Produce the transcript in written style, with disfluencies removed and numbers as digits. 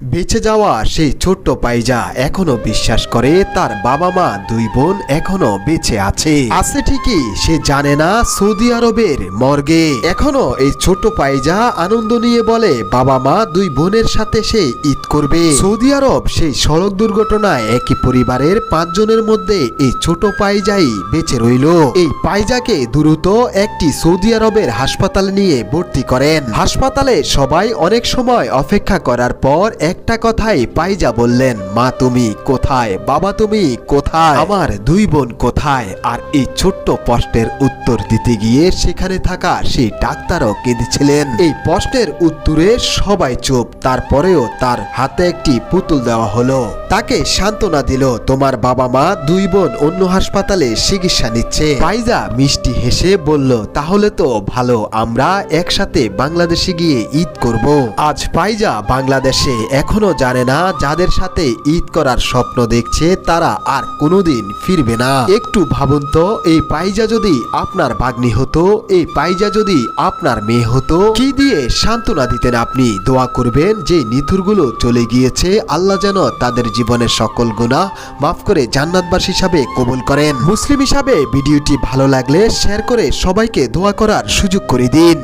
বেঁচে যাওয়া সেই ছোট্ট পাইজা এখনো বিশ্বাস করে তার বাবা মা দুই বোন এখনো বেঁচে আছে ঠিকই, সে জানে না সৌদি আরবের মর্গে এখনো এই ছোট পাইজা আনন্দ নিয়ে বলে বাবা মা দুই বোনের সাথে সে ঈদ করবে। সৌদি আরব সেই সড়ক দুর্ঘটনায় একই পরিবারের 5 জনের মধ্যে এই ছোট পাইজাই বেঁচে রইল। এই পাইজাকে দ্রুত একটি সৌদি আরবের হাসপাতালে নিয়ে ভর্তি করেন। হাসপাতালে সবাই অনেক সময় অপেক্ষা করার পর একটা কথাই পাইজা বললেন, মা তুমি কোথায়, বাবা তুমি কোথায়, আমার দুই বোন কোথায়। আর এই ছোট্ট প্রশ্নের উত্তর দিতে গিয়ে সেখানে থাকা সেই ডাক্তারও কেঁদেছিলেন। এই প্রশ্নের উত্তরে সবাই চুপ। তারপরেও তার হাতে একটি পুতুল দেওয়া হলো, তাকে সান্ত্বনা দিল, তোমার বাবা মা দুই বোন অন্য হাসপাতালে চিকিৎসা নিচ্ছে। পাইজা মিষ্টি হেসে বলল, তাহলে তো ভালো, আমরা একসাথে বাংলাদেশে গিয়ে ঈদ করব। আজ পাইজা বাংলাদেশে এখনো জানে না যাদের সাথে ঈদ করার স্বপ্ন দেখছে তারা আর কোনোদিন ফিরবে না। একটু ভাবুন তো, এই পাইজা যদি আপনার ভাগ্নি হতো, এই পাইজা যদি আপনার মেয়ে হতো, কি দিয়ে সান্ত্বনা দিতেন আপনি? দোয়া করবেন যে নিথুরগুলো চলে গিয়েছে আল্লাহ যেন তাদের জীবনের সকল গুনাহ মাফ করে জান্নাতবাসী হিসাবে কবুল করেন। মুসলিম হিসাবে ভিডিওটি ভালো লাগলে শেয়ার করে সবাইকে দোয়া করার সুযোগ করে দিন।